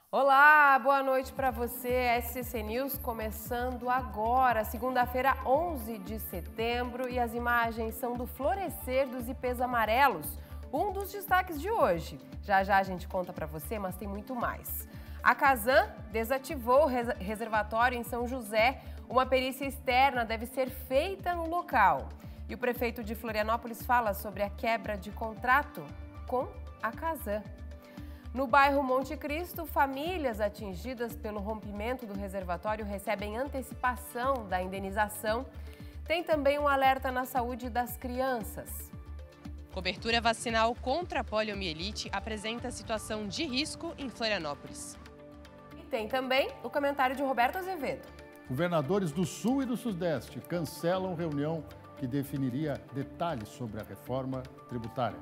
Olá, boa noite para você. SCC News começando agora, segunda-feira, 11 de setembro, e as imagens são do florescer dos ipês amarelos, um dos destaques de hoje. Já já a gente conta para você, mas tem muito mais. A Casan desativou o reservatório em São José. Uma perícia externa deve ser feita no local. E o prefeito de Florianópolis fala sobre a quebra de contrato com a Casan. No bairro Monte Cristo, famílias atingidas pelo rompimento do reservatório recebem antecipação da indenização. Tem também um alerta na saúde das crianças. Cobertura vacinal contra a poliomielite apresenta situação de risco em Florianópolis. E tem também o comentário de Roberto Azevedo. Governadores do Sul e do Sudeste cancelam reunião que definiria detalhes sobre a reforma tributária.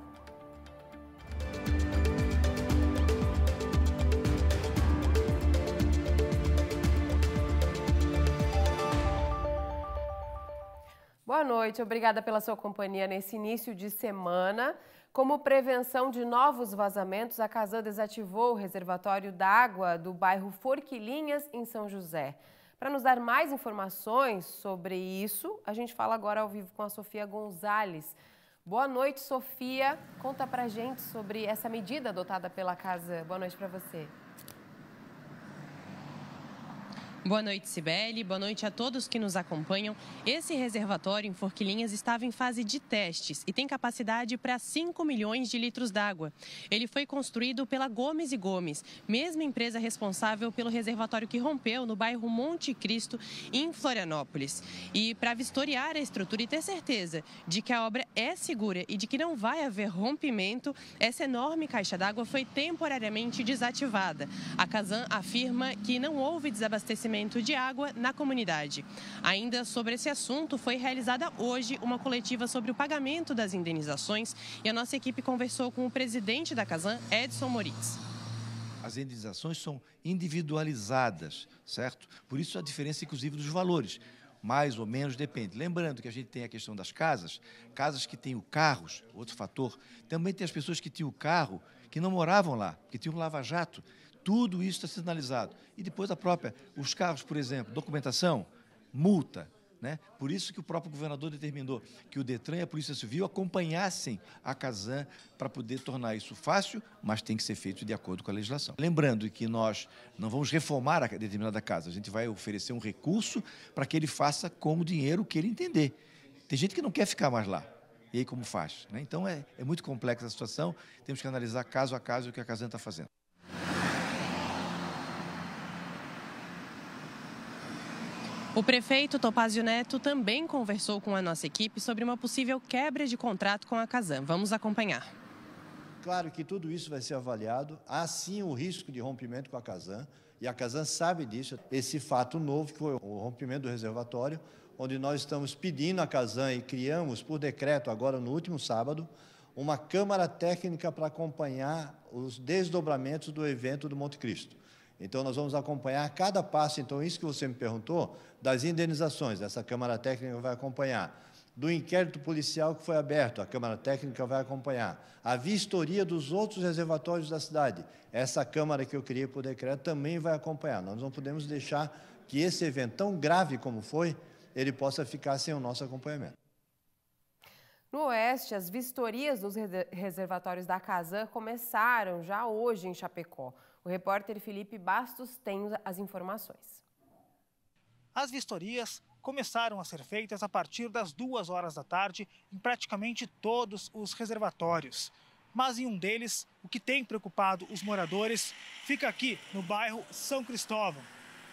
Boa noite, obrigada pela sua companhia nesse início de semana. Como prevenção de novos vazamentos, a Casan desativou o reservatório d'água do bairro Forquilinhas, em São José. Para nos dar mais informações sobre isso, a gente fala agora ao vivo com a Sofia Gonzalez. Boa noite, Sofia. Conta pra gente sobre essa medida adotada pela Casan. Boa noite para você. Boa noite, Cibele. Boa noite a todos que nos acompanham. Esse reservatório em Forquilinhas estava em fase de testes e tem capacidade para 5 milhões de litros d'água. Ele foi construído pela Gomes e Gomes, mesma empresa responsável pelo reservatório que rompeu no bairro Monte Cristo, em Florianópolis. E para vistoriar a estrutura e ter certeza de que a obra é segura e de que não vai haver rompimento, essa enorme caixa d'água foi temporariamente desativada. A Casan afirma que não houve desabastecimento de água na comunidade. Ainda sobre esse assunto, foi realizada hoje uma coletiva sobre o pagamento das indenizações e a nossa equipe conversou com o presidente da Casan, Edson Moritz. As indenizações são individualizadas, certo? Por isso a diferença, inclusive, dos valores. Mais ou menos depende. Lembrando que a gente tem a questão das casas que têm carros, outro fator. Também tem as pessoas que tinham o carro, que não moravam lá, que tinham um lava-jato. Tudo isso está sinalizado. E depois os carros, por exemplo, documentação, multa, né? Por isso que o próprio governador determinou que o Detran e a Polícia Civil acompanhassem a Casan para poder tornar isso fácil, mas tem que ser feito de acordo com a legislação. Lembrando que nós não vamos reformar a determinada casa, a gente vai oferecer um recurso para que ele faça com o dinheiro que ele entender. Tem gente que não quer ficar mais lá. E aí como faz? Né? Então é muito complexa a situação, temos que analisar caso a caso o que a Casan está fazendo. O prefeito Topázio Neto também conversou com a nossa equipe sobre uma possível quebra de contrato com a Casan. Vamos acompanhar. Claro que tudo isso vai ser avaliado. Há sim o risco de rompimento com a Casan, e a Casan sabe disso. Esse fato novo, que foi o rompimento do reservatório, onde nós estamos pedindo à Casan e criamos, por decreto, agora no último sábado, uma Câmara Técnica para acompanhar os desdobramentos do evento do Monte Cristo. Então, nós vamos acompanhar cada passo. Então, isso que você me perguntou, das indenizações, essa Câmara Técnica vai acompanhar. Do inquérito policial que foi aberto, a Câmara Técnica vai acompanhar. A vistoria dos outros reservatórios da cidade, essa Câmara que eu criei por decreto também vai acompanhar. Nós não podemos deixar que esse evento, tão grave como foi, ele possa ficar sem o nosso acompanhamento. No Oeste, as vistorias dos reservatórios da Casan começaram já hoje em Chapecó. O repórter Felipe Bastos tem as informações. As vistorias começaram a ser feitas a partir das 2 horas da tarde em praticamente todos os reservatórios. Mas em um deles, o que tem preocupado os moradores fica aqui no bairro São Cristóvão.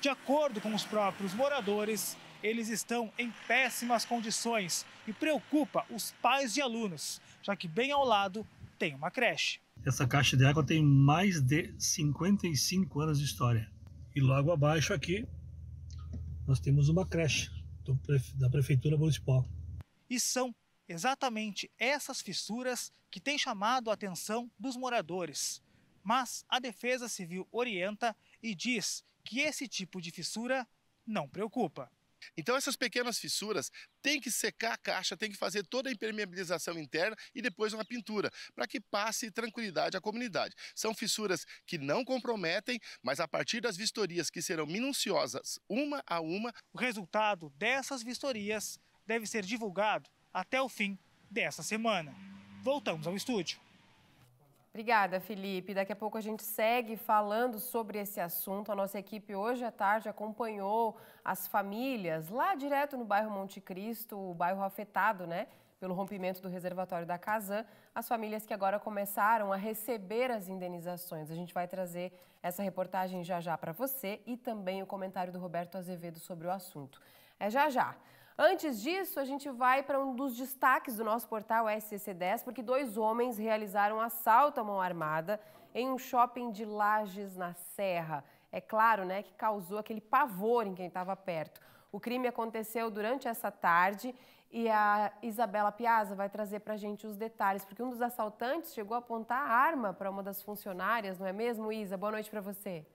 De acordo com os próprios moradores, eles estão em péssimas condições e preocupa os pais de alunos, já que bem ao lado tem uma creche. Essa caixa de água tem mais de 55 anos de história. E logo abaixo aqui, nós temos uma creche da Prefeitura Municipal. E são exatamente essas fissuras que têm chamado a atenção dos moradores. Mas a Defesa Civil orienta e diz que esse tipo de fissura não preocupa. Então essas pequenas fissuras tem que secar a caixa, tem que fazer toda a impermeabilização interna e depois uma pintura, para que passe tranquilidade à comunidade. São fissuras que não comprometem, mas a partir das vistorias que serão minuciosas uma a uma. O resultado dessas vistorias deve ser divulgado até o fim dessa semana. Voltamos ao estúdio. Obrigada, Felipe. Daqui a pouco a gente segue falando sobre esse assunto. A nossa equipe hoje à tarde acompanhou as famílias lá direto no bairro Monte Cristo, o bairro afetado, né, pelo rompimento do reservatório da Casan. As famílias que agora começaram a receber as indenizações. A gente vai trazer essa reportagem já para você e também o comentário do Roberto Azevedo sobre o assunto. É já. Antes disso, a gente vai para um dos destaques do nosso portal SCC10, porque 2 homens realizaram assalto à mão armada em um shopping de Lages, na Serra. É claro, né, que causou aquele pavor em quem estava perto. O crime aconteceu durante essa tarde e a Isabela Piazza vai trazer para a gente os detalhes, porque um dos assaltantes chegou a apontar a arma para uma das funcionárias, não é mesmo, Isa? Boa noite para você.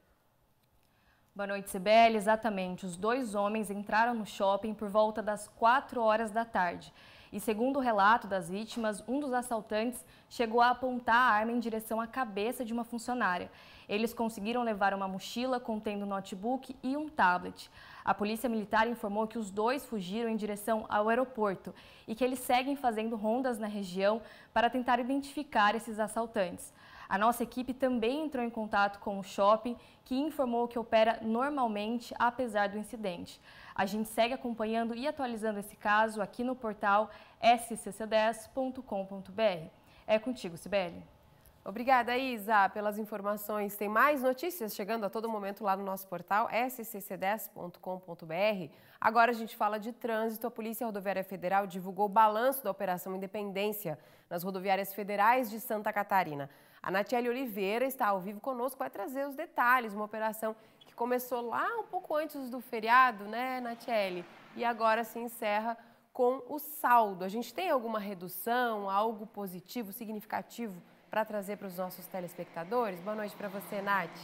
Boa noite, Cibele. Exatamente. Os 2 homens entraram no shopping por volta das 4 horas da tarde. E segundo o relato das vítimas, um dos assaltantes chegou a apontar a arma em direção à cabeça de uma funcionária. Eles conseguiram levar uma mochila contendo notebook e um tablet. A Polícia Militar informou que os 2 fugiram em direção ao aeroporto e que eles seguem fazendo rondas na região para tentar identificar esses assaltantes. A nossa equipe também entrou em contato com o shopping, que informou que opera normalmente, apesar do incidente. A gente segue acompanhando e atualizando esse caso aqui no portal scc10.com.br. É contigo, Cibele. Obrigada, Isa, pelas informações. Tem mais notícias chegando a todo momento lá no nosso portal scc10.com.br. Agora a gente fala de trânsito. A Polícia Rodoviária Federal divulgou o balanço da Operação Independência nas rodoviárias federais de Santa Catarina. A Natiele Oliveira está ao vivo conosco, vai trazer os detalhes. Uma operação que começou lá um pouco antes do feriado, né, Natiele? E agora se encerra com o saldo. A gente tem alguma redução, algo positivo, significativo para trazer para os nossos telespectadores? Boa noite para você, Nath.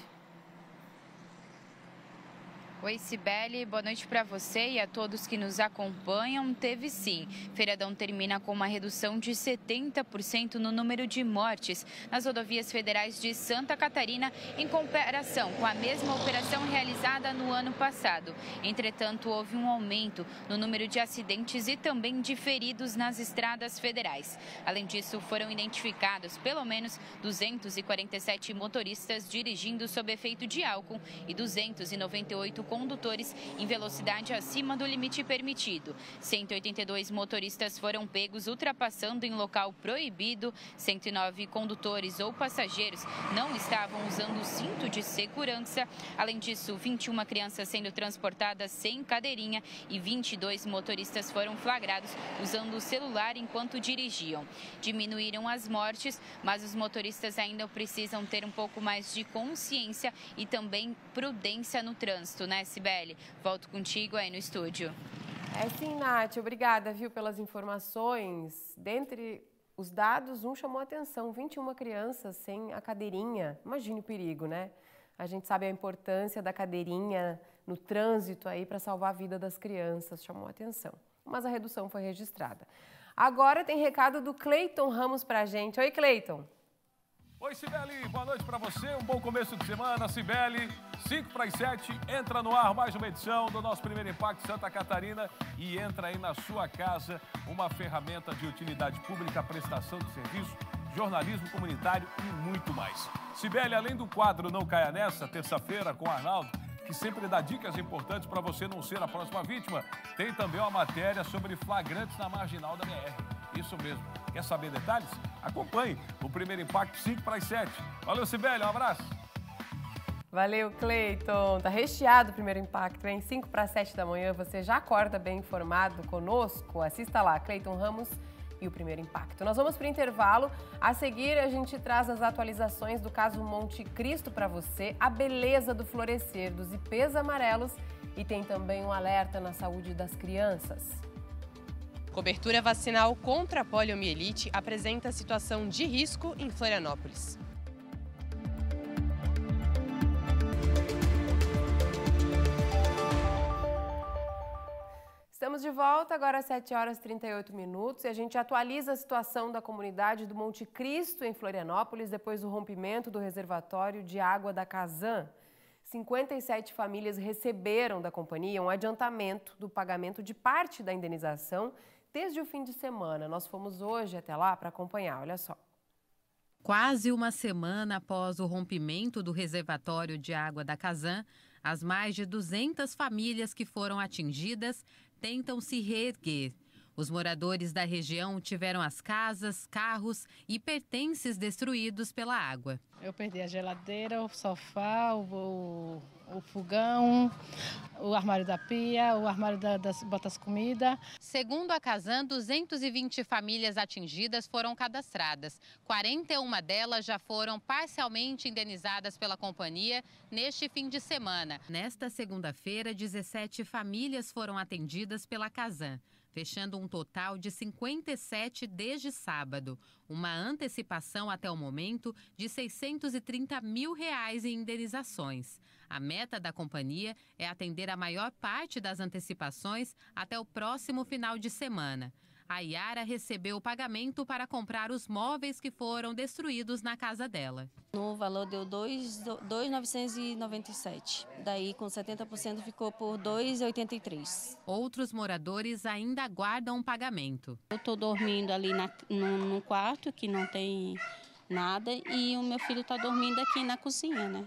Oi, Cibele, boa noite para você e a todos que nos acompanham. Teve sim. Feriadão termina com uma redução de 70% no número de mortes nas rodovias federais de Santa Catarina, em comparação com a mesma operação realizada no ano passado. Entretanto, houve um aumento no número de acidentes e também de feridos nas estradas federais. Além disso, foram identificados pelo menos 247 motoristas dirigindo sob efeito de álcool e 298 condutores em velocidade acima do limite permitido. 182 motoristas foram pegos ultrapassando em local proibido. 109 condutores ou passageiros não estavam usando o cinto de segurança. Além disso, 21 crianças sendo transportadas sem cadeirinha e 22 motoristas foram flagrados usando o celular enquanto dirigiam. Diminuíram as mortes, mas os motoristas ainda precisam ter um pouco mais de consciência e também prudência no trânsito, né, Cibele? Volto contigo aí no estúdio. É sim, Nath. Obrigada, viu, pelas informações. Dentre os dados, um chamou a atenção, 21 crianças sem a cadeirinha. Imagine o perigo, né? A gente sabe a importância da cadeirinha no trânsito aí para salvar a vida das crianças. Chamou a atenção. Mas a redução foi registrada. Agora tem recado do Cleiton Ramos pra gente. Oi, Cleiton. Oi, Cibele, boa noite para você, um bom começo de semana. Cibele, 5 para as 7, entra no ar mais uma edição do nosso Primeiro Impacto Santa Catarina e entra aí na sua casa uma ferramenta de utilidade pública, prestação de serviço, jornalismo comunitário e muito mais. Cibele, além do quadro Não Caia Nessa, terça-feira com o Arnaldo, que sempre dá dicas importantes para você não ser a próxima vítima, tem também uma matéria sobre flagrantes na marginal da BR. Isso mesmo. Quer saber detalhes? Acompanhe o Primeiro Impacto 5 para as 7. Valeu, Cibele, um abraço. Valeu, Cleiton. Tá recheado o Primeiro Impacto, hein? 5 para as 7 da manhã, você já acorda bem informado conosco. Assista lá, Cleiton Ramos e o Primeiro Impacto. Nós vamos para o intervalo. A seguir, a gente traz as atualizações do caso Monte Cristo para você, a beleza do florescer dos ipês amarelos e tem também um alerta na saúde das crianças. Cobertura vacinal contra a poliomielite apresenta situação de risco em Florianópolis. de volta, agora às 7h38 e a gente atualiza a situação da comunidade do Monte Cristo, em Florianópolis, depois do rompimento do reservatório de água da Casan. 57 famílias receberam da companhia um adiantamento do pagamento de parte da indenização desde o fim de semana. Nós fomos hoje até lá para acompanhar, olha só. Quase uma semana após o rompimento do reservatório de água da Casan, as mais de 200 famílias que foram atingidas tentam se reerguer. Os moradores da região tiveram as casas, carros e pertences destruídos pela água. Eu perdi a geladeira, o sofá, o fogão, o armário da pia, o armário das botas comida. Segundo a Casan, 220 famílias atingidas foram cadastradas. 41 delas já foram parcialmente indenizadas pela companhia neste fim de semana. Nesta segunda-feira, 17 famílias foram atendidas pela Casan, fechando um total de 57 desde sábado. Uma antecipação até o momento de R$ 630 mil em indenizações. A meta da companhia é atender a maior parte das antecipações até o próximo final de semana. A Yara recebeu o pagamento para comprar os móveis que foram destruídos na casa dela. No valor deu 2.997. Daí, com 70%, ficou por 2.83. Outros moradores ainda aguardam o pagamento. Eu estou dormindo ali no quarto, que não tem nada, e o meu filho está dormindo aqui na cozinha, né?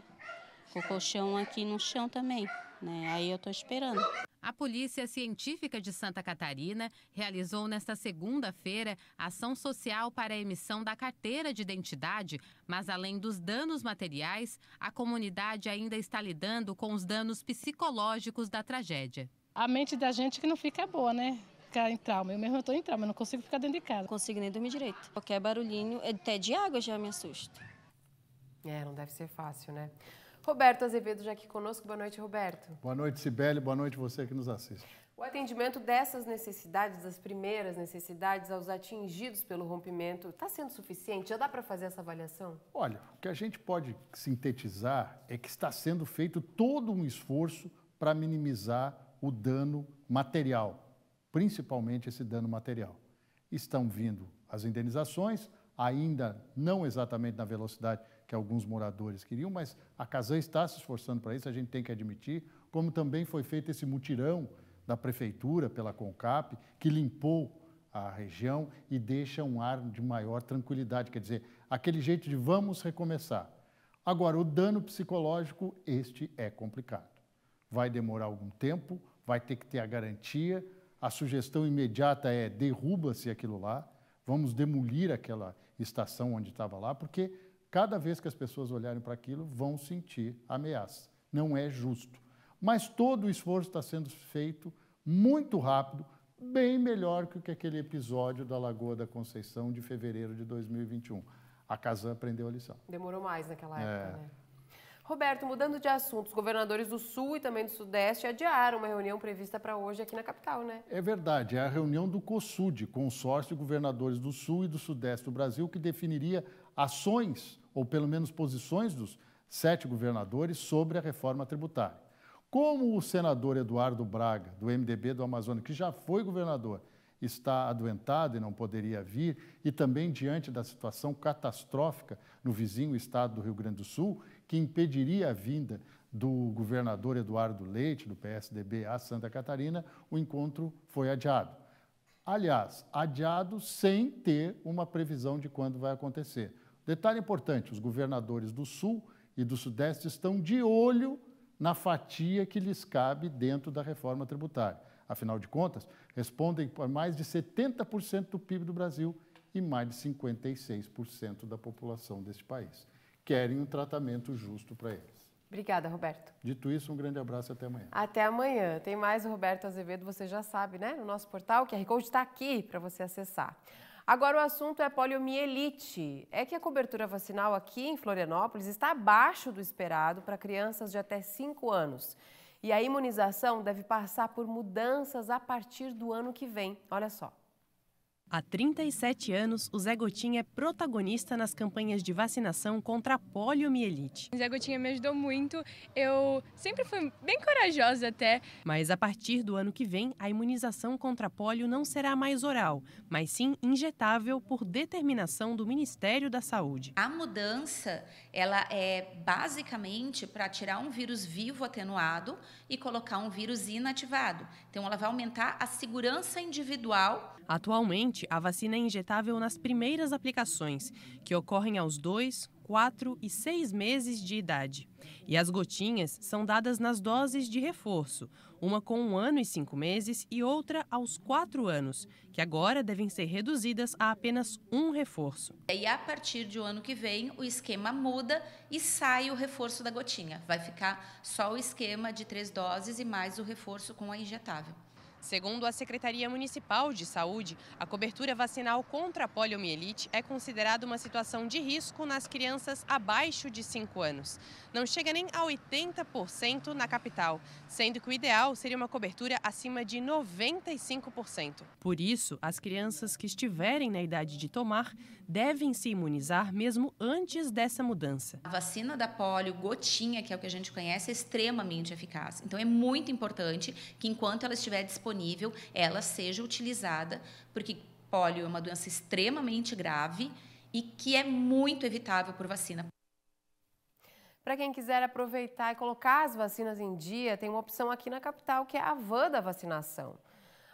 Com o colchão aqui no chão também, né? Aí eu estou esperando. A Polícia Científica de Santa Catarina realizou nesta segunda-feira ação social para a emissão da carteira de identidade, mas além dos danos materiais, a comunidade ainda está lidando com os danos psicológicos da tragédia. A mente da gente que não fica boa, né? Ficar em trauma. Eu mesmo estou em trauma, eu não consigo ficar dentro de casa. Não consigo nem dormir direito. Qualquer barulhinho, até de água já me assusta. Não deve ser fácil, né? Roberto Azevedo já aqui conosco. Boa noite, Roberto. Boa noite, Cibele. Boa noite você que nos assiste. O atendimento dessas necessidades, das primeiras necessidades aos atingidos pelo rompimento, está sendo suficiente? Já dá para fazer essa avaliação? Olha, o que a gente pode sintetizar é que está sendo feito todo um esforço para minimizar o dano material, principalmente esse dano material. Estão vindo as indenizações, ainda não exatamente na velocidade que alguns moradores queriam, mas a Casan está se esforçando para isso, a gente tem que admitir, como também foi feito esse mutirão da Prefeitura, pela CONCAP, que limpou a região e deixa um ar de maior tranquilidade, quer dizer, aquele jeito de vamos recomeçar. Agora, o dano psicológico, este é complicado. Vai demorar algum tempo, vai ter que ter a garantia, a sugestão imediata é derruba-se aquilo lá, vamos demolir aquela estação onde estava lá, porque cada vez que as pessoas olharem para aquilo, vão sentir ameaça. Não é justo. Mas todo o esforço está sendo feito muito rápido, bem melhor que aquele episódio da Lagoa da Conceição de fevereiro de 2021. A Casan aprendeu a lição. Demorou mais naquela época, né? Roberto, mudando de assunto, os governadores do Sul e também do Sudeste adiaram uma reunião prevista para hoje aqui na capital, né? É verdade, é a reunião do COSUD, Consórcio de Governadores do Sul e do Sudeste do Brasil, que definiria ações, ou pelo menos posições dos 7 governadores sobre a reforma tributária. Como o senador Eduardo Braga, do MDB do Amazonas, que já foi governador, está adoentado e não poderia vir, e também diante da situação catastrófica no vizinho estado do Rio Grande do Sul, que impediria a vinda do governador Eduardo Leite, do PSDB, a Santa Catarina, o encontro foi adiado. Aliás, adiado sem ter uma previsão de quando vai acontecer. Detalhe importante, os governadores do Sul e do Sudeste estão de olho na fatia que lhes cabe dentro da reforma tributária. Afinal de contas, respondem por mais de 70% do PIB do Brasil e mais de 56% da população deste país. Querem um tratamento justo para eles. Obrigada, Roberto. Dito isso, um grande abraço e até amanhã. Até amanhã. Tem mais o Roberto Azevedo, você já sabe, né? No nosso portal, o QR Code está aqui para você acessar. Agora o assunto é poliomielite. É que a cobertura vacinal aqui em Florianópolis está abaixo do esperado para crianças de até 5 anos. E a imunização deve passar por mudanças a partir do ano que vem. Olha só. Há 37 anos, o Zé Gotinha é protagonista nas campanhas de vacinação contra a poliomielite. O Zé Gotinha me ajudou muito, eu sempre fui bem corajosa até. Mas a partir do ano que vem, a imunização contra a polio não será mais oral, mas sim injetável por determinação do Ministério da Saúde. A mudança, ela é basicamente para tirar um vírus vivo atenuado e colocar um vírus inativado. Então, ela vai aumentar a segurança individual. Atualmente, a vacina é injetável nas primeiras aplicações, que ocorrem aos 2, 4 e 6 meses de idade. E as gotinhas são dadas nas doses de reforço, uma com 1 ano e 5 meses e outra aos 4 anos, que agora devem ser reduzidas a apenas 1 reforço. E a partir do ano que vem, o esquema muda e sai o reforço da gotinha. Vai ficar só o esquema de 3 doses e mais o reforço com a injetável. Segundo a Secretaria Municipal de Saúde, a cobertura vacinal contra a poliomielite é considerada uma situação de risco nas crianças abaixo de 5 anos. Não chega nem a 80% na capital, sendo que o ideal seria uma cobertura acima de 95%. Por isso, as crianças que estiverem na idade de tomar devem se imunizar mesmo antes dessa mudança. A vacina da polio gotinha, que é o que a gente conhece, é extremamente eficaz. Então, é muito importante que, enquanto ela estiver disponível, ela seja utilizada, porque polio é uma doença extremamente grave e que é muito evitável por vacina. Para quem quiser aproveitar e colocar as vacinas em dia, tem uma opção aqui na capital, que é a van da vacinação.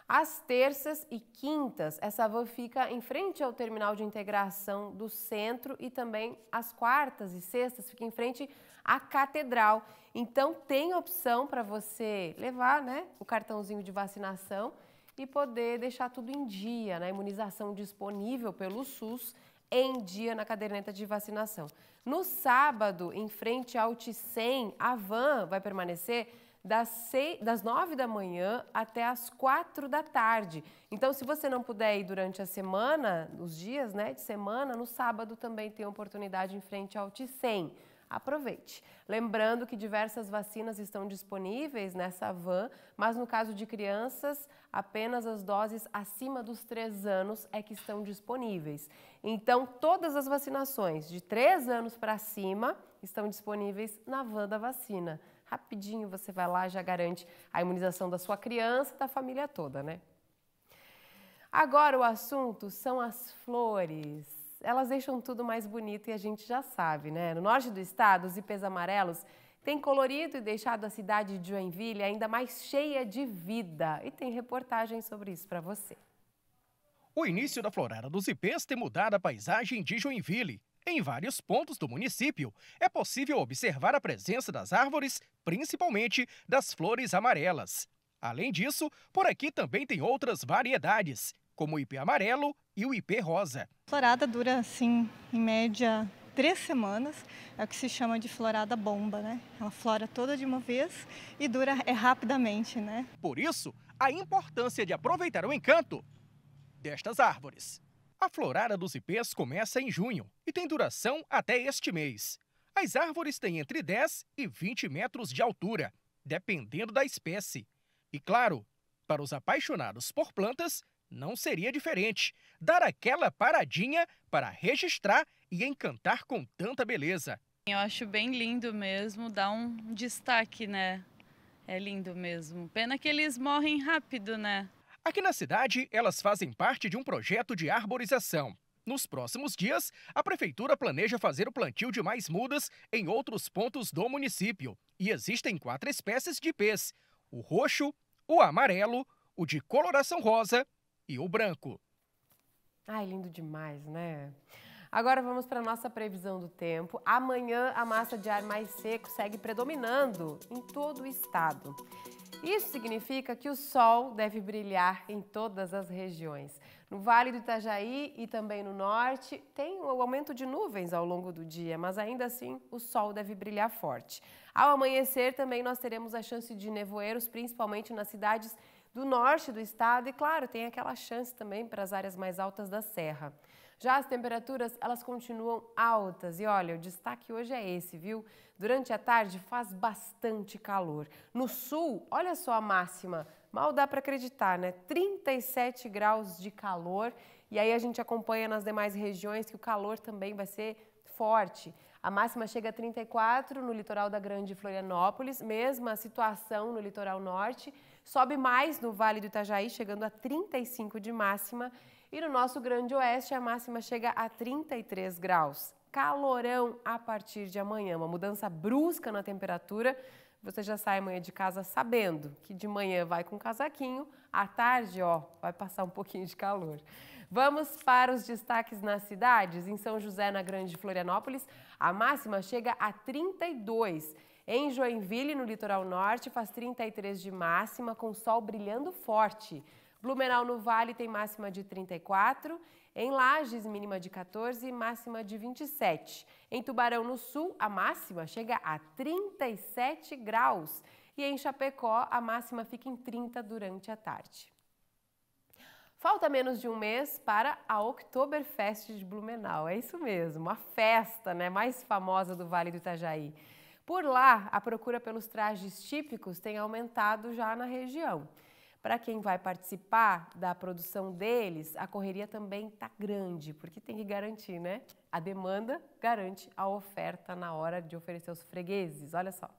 Às terças e quintas, essa van fica em frente ao terminal de integração do centro e também às quartas e sextas fica em frente à catedral. Então tem opção para você levar, né, o cartãozinho de vacinação e poder deixar tudo em dia, né? Imunização disponível pelo SUS em dia na caderneta de vacinação. No sábado, em frente ao Ticem, a van vai permanecer das 9 da manhã até as 4 da tarde. Então, se você não puder ir durante a semana, os dias, né, de semana, no sábado também tem oportunidade em frente ao Ticem. Aproveite. Lembrando que diversas vacinas estão disponíveis nessa van, mas no caso de crianças, apenas as doses acima dos 3 anos é que estão disponíveis. Então, todas as vacinações de 3 anos para cima estão disponíveis na van da vacina. Rapidinho você vai lá e já garante a imunização da sua criança e da família toda, né? Agora o assunto são as flores. Elas deixam tudo mais bonito e a gente já sabe, né? No norte do estado, os ipês amarelos têm colorido e deixado a cidade de Joinville ainda mais cheia de vida. E tem reportagem sobre isso para você. O início da florada dos ipês tem mudado a paisagem de Joinville. Em vários pontos do município, é possível observar a presença das árvores, principalmente das flores amarelas. Além disso, por aqui também tem outras variedades, como o ipê amarelo e o ipê rosa. A florada dura, assim, em média 3 semanas, é o que se chama de florada bomba, né? Ela flora toda de uma vez e dura rapidamente, né? Por isso, a importância de aproveitar o encanto destas árvores. A florada dos ipês começa em junho e tem duração até este mês. As árvores têm entre 10 e 20 metros de altura, dependendo da espécie. E claro, para os apaixonados por plantas, não seria diferente. Dar aquela paradinha para registrar e encantar com tanta beleza. Eu acho bem lindo mesmo, dá um destaque, né? É lindo mesmo. Pena que eles morrem rápido, né? Aqui na cidade, elas fazem parte de um projeto de arborização. Nos próximos dias, a prefeitura planeja fazer o plantio de mais mudas em outros pontos do município. E existem 4 espécies de ipês: o roxo, o amarelo, o de coloração rosa e o branco. Ai, lindo demais, né? Agora vamos para a nossa previsão do tempo. Amanhã, a massa de ar mais seco segue predominando em todo o estado. Isso significa que o sol deve brilhar em todas as regiões. No Vale do Itajaí e também no norte, tem o aumento de nuvens ao longo do dia, mas ainda assim o sol deve brilhar forte. Ao amanhecer também nós teremos a chance de nevoeiros, principalmente nas cidades do norte do estado e, claro, tem aquela chance também para as áreas mais altas da serra. Já as temperaturas, elas continuam altas e olha, o destaque hoje é esse, viu? Durante a tarde faz bastante calor. No sul, olha só a máxima, mal dá para acreditar, né? 37 graus de calor E aí a gente acompanha nas demais regiões que o calor também vai ser forte. A máxima chega a 34 no litoral da Grande Florianópolis, mesma situação no litoral norte. Sobe mais no Vale do Itajaí, chegando a 35 de máxima. E no nosso Grande Oeste, a máxima chega a 33 graus. Calorão a partir de amanhã, uma mudança brusca na temperatura. Você já sai amanhã de casa sabendo que de manhã vai com casaquinho, à tarde, vai passar um pouquinho de calor. Vamos para os destaques nas cidades. Em São José, na Grande Florianópolis, a máxima chega a 32. Em Joinville, no litoral norte, faz 33 de máxima, com sol brilhando forte. Blumenau, no Vale, tem máxima de 34. Em Lages, mínima de 14 e máxima de 27. Em Tubarão, no sul, a máxima chega a 37 graus. E em Chapecó, a máxima fica em 30 durante a tarde. Falta menos de um mês para a Oktoberfest de Blumenau. É isso mesmo, a festa, né, mais famosa do Vale do Itajaí. Por lá, a procura pelos trajes típicos tem aumentado já na região. Para quem vai participar da produção deles, a correria também está grande, porque tem que garantir, né? A demanda garante a oferta na hora de oferecer aos fregueses. Olha só.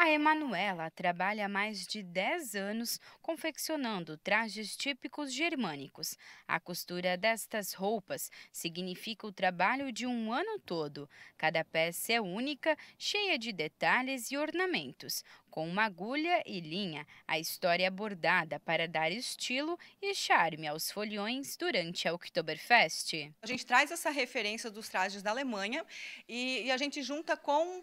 A Emanuela trabalha há mais de 10 anos confeccionando trajes típicos germânicos. A costura destas roupas significa o trabalho de um ano todo. Cada peça é única, cheia de detalhes e ornamentos. Com uma agulha e linha, a história é bordada para dar estilo e charme aos foliões durante a Oktoberfest. A gente traz essa referência dos trajes da Alemanha e a gente junta com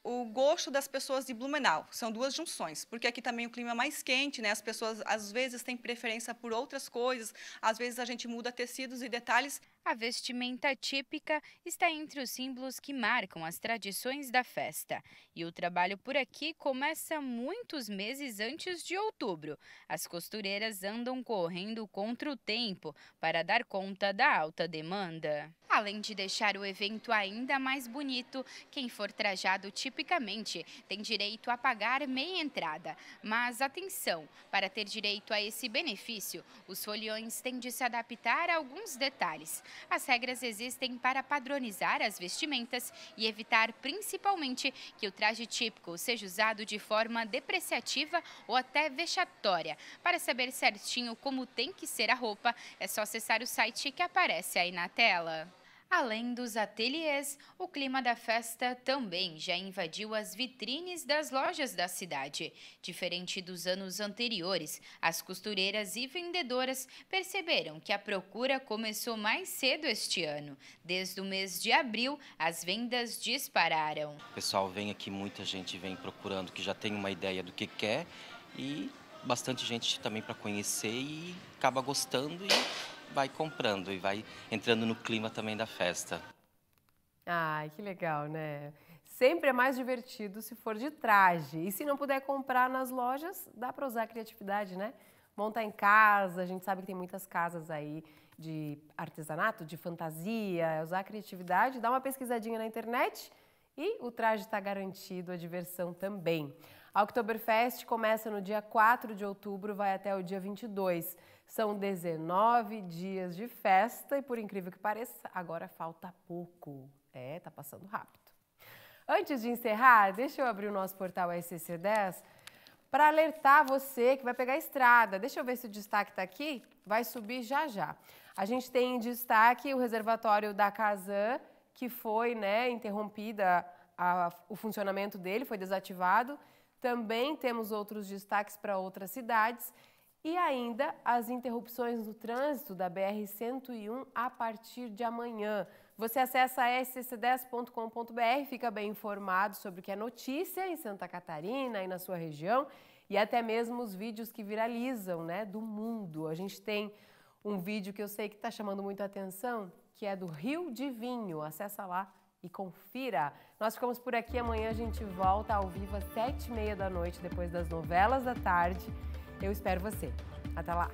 o gosto das pessoas de Blumenau. São duas junções, porque aqui também o clima é mais quente, né? As pessoas às vezes têm preferência por outras coisas, às vezes a gente muda tecidos e detalhes. A vestimenta típica está entre os símbolos que marcam as tradições da festa. E o trabalho por aqui começa muitos meses antes de outubro. As costureiras andam correndo contra o tempo para dar conta da alta demanda. Além de deixar o evento ainda mais bonito, quem for trajado tipicamente tem direito a pagar meia entrada. Mas atenção, para ter direito a esse benefício, os foliões têm de se adaptar a alguns detalhes. As regras existem para padronizar as vestimentas e evitar principalmente que o traje típico seja usado de forma depreciativa ou até vexatória. Para saber certinho como tem que ser a roupa, é só acessar o site que aparece aí na tela. Além dos ateliês, o clima da festa também já invadiu as vitrines das lojas da cidade. Diferente dos anos anteriores, as costureiras e vendedoras perceberam que a procura começou mais cedo este ano. Desde o mês de abril, as vendas dispararam. O pessoal vem aqui, muita gente vem procurando, que já tem uma ideia do que quer, e bastante gente também para conhecer e acaba gostando e vai comprando e vai entrando no clima também da festa. Ai, que legal, né? Sempre é mais divertido se for de traje. E se não puder comprar nas lojas, dá para usar a criatividade, né? Montar em casa, a gente sabe que tem muitas casas aí de artesanato, de fantasia, usar a criatividade, dá uma pesquisadinha na internet e o traje está garantido, a diversão também. A Oktoberfest começa no dia 4 de outubro, vai até o dia 22. São 19 dias de festa e, por incrível que pareça, agora falta pouco. Tá passando rápido. Antes de encerrar, deixa eu abrir o nosso portal SCC10 para alertar você que vai pegar a estrada. Deixa eu ver se o destaque está aqui. Vai subir já já. A gente tem em destaque o reservatório da Casan, que foi interrompida o funcionamento dele, foi desativado. Também temos outros destaques para outras cidades e ainda as interrupções no trânsito da BR-101 a partir de amanhã. Você acessa scc10.com.br, fica bem informado sobre o que é notícia em Santa Catarina e na sua região e até mesmo os vídeos que viralizam, do mundo. A gente tem um vídeo que eu sei que está chamando muito a atenção, que é do Rio de Vinho. Acessa lá e confira. Nós ficamos por aqui, amanhã a gente volta ao vivo às 7h30 da noite, depois das novelas da tarde. Eu espero você. Até lá!